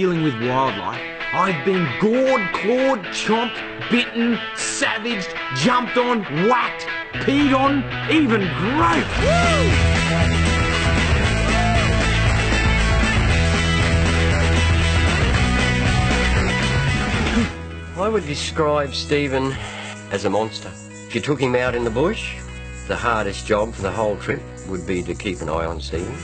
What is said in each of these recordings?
Dealing with wildlife, I've been gored, clawed, chomped, bitten, savaged, jumped on, whacked, peed on, even groped. I would describe Stephen as a monster. If you took him out in the bush, the hardest job for the whole trip would be to keep an eye on Stephen.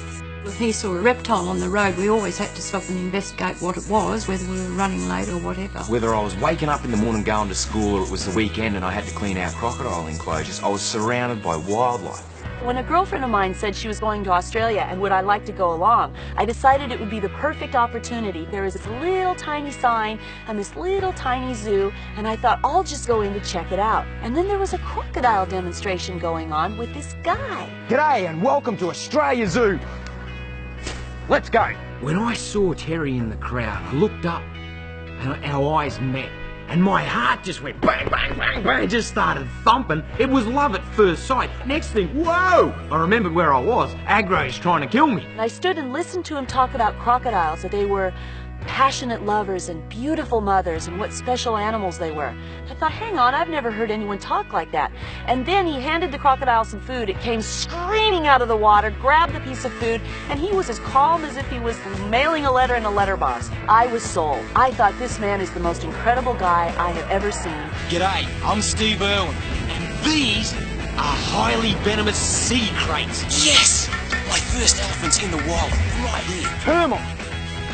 If he saw a reptile on the road, we always had to stop and investigate what it was, whether we were running late or whatever. Whether I was waking up in the morning going to school or it was the weekend and I had to clean our crocodile enclosures, I was surrounded by wildlife. When a girlfriend of mine said she was going to Australia and would I like to go along, I decided it would be the perfect opportunity. There is this little tiny sign and this little tiny zoo, and I thought I'll just go in to check it out. And then there was a crocodile demonstration going on with this guy. G'day and welcome to Australia Zoo. Let's go. When I saw Terry in the crowd, I looked up and our eyes met. And my heart just went bang, bang, bang, bang, just started thumping. It was love at first sight. Next thing, whoa! I remembered where I was. Agro's trying to kill me. And I stood and listened to him talk about crocodiles, that they were passionate lovers and beautiful mothers and what special animals they were. I thought, hang on, I've never heard anyone talk like that. And then he handed the crocodile some food. It came screaming out of the water, grabbed the piece of food, and he was as calm as if he was mailing a letter in a letterbox. I was sold. I thought this man is the most incredible guy I have ever seen. G'day, I'm Steve Irwin, and these are highly venomous sea crates. Yes! My first elephants in the wild, right here. Termite.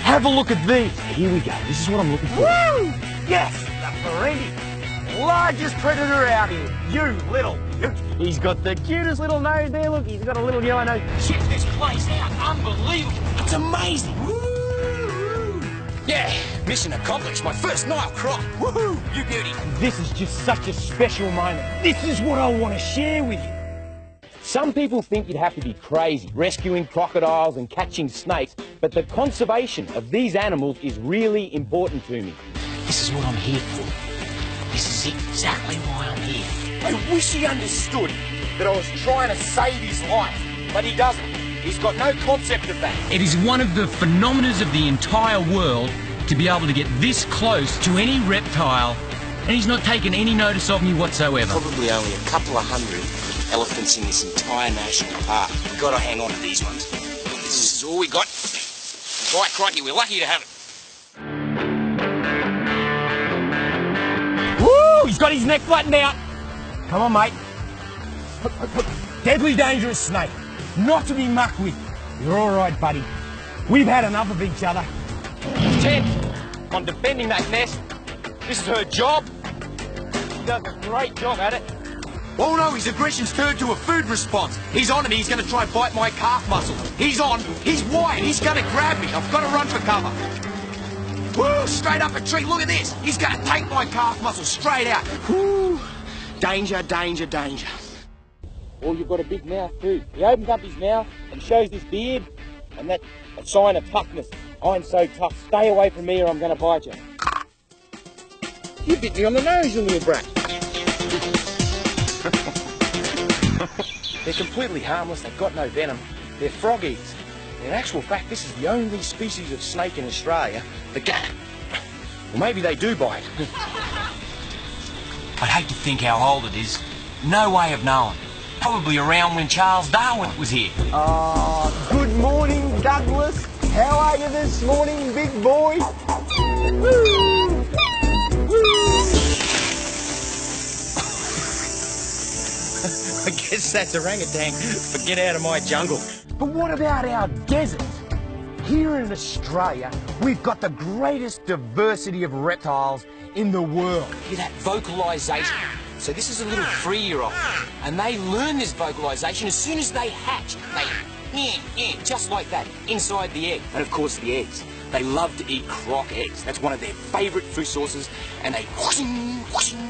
Have a look at these. Here we go. This is what I'm looking for. Woo! Yes, the Ferengi. Largest predator out here. You little beaut. He's got the cutest little nose there. Look, he's got a little yellow nose. Check this place out. Unbelievable. It's amazing. Woo! Yeah, mission accomplished. My first Nile croc. Woohoo! You beauty. This is just such a special moment. This is what I want to share with you. Some people think you'd have to be crazy, rescuing crocodiles and catching snakes, but the conservation of these animals is really important to me. This is what I'm here for. This is exactly why I'm here. I wish he understood that I was trying to save his life, but he doesn't. He's got no concept of that. It is one of the phenomena of the entire world to be able to get this close to any reptile, and he's not taken any notice of me whatsoever. Probably only a couple of hundred elephants in this entire national park. We've got to hang on to these ones. This is all we got. Right, crikey, we're lucky to have it. Woo! He's got his neck flattened out. Come on, mate. Deadly dangerous snake. Not to be mucked with. You're all right, buddy. We've had enough of each other. Ted, on defending that nest. This is her job. She does a great job at it. Oh no, his aggression's turned to a food response. He's on me, he's going to try and bite my calf muscle. He's on, he's wide, he's going to grab me. I've got to run for cover. Woo, straight up a tree, look at this. He's going to take my calf muscle straight out. Woo, danger, danger, danger. Oh, you've got a big mouth too. He opens up his mouth and shows this beard, and that's a sign of toughness. I'm so tough. Stay away from me or I'm going to bite you. You bit me on the nose, you little brat. They're completely harmless, they've got no venom. They're frog eaters. In actual fact, this is the only species of snake in Australia that can... Well, maybe they do bite. I'd hate to think how old it is. No way of knowing. Probably around when Charles Darwin was here. Good morning, Douglas. How are you this morning, big boy? Woo! I guess that's orangutan, but get out of my jungle. But what about our deserts? Here in Australia, we've got the greatest diversity of reptiles in the world. Hear that vocalisation? So this is a little 3-year-old, and they learn this vocalisation as soon as they hatch. They, just like that, inside the egg. And of course the eggs. They love to eat croc eggs. That's one of their favourite food sources, and they whooshing,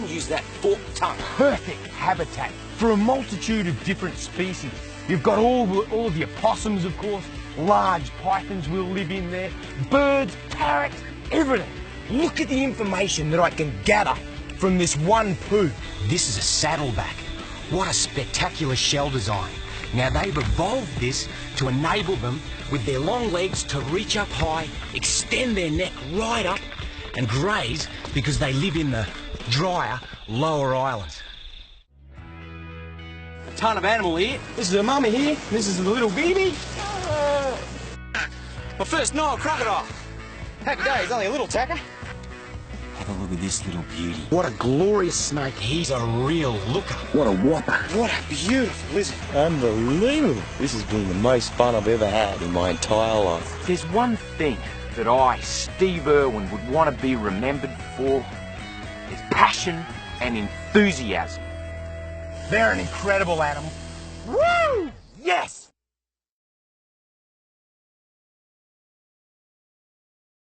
use that forked tongue. Perfect habitat for a multitude of different species. You've got all of your possums, of course. Large pythons will live in there. Birds, parrots, everything. Look at the information that I can gather from this one poo. This is a saddleback. What a spectacular shell design. Now, they've evolved this to enable them, with their long legs, to reach up high, extend their neck right up, and graze because they live in the drier, lower islands. A ton of animal here. This is a mummy here. This is the little baby. My first Nile crocodile. Happy days, only a little tacker. Have a look at this little beauty. What a glorious snake. He's a real looker. What a whopper. What a beautiful lizard. Unbelievable. This has been the most fun I've ever had in my entire life. There's one thing that I, Steve Irwin, would want to be remembered for. Is passion and enthusiasm. They're an incredible animal. Woo! Yes!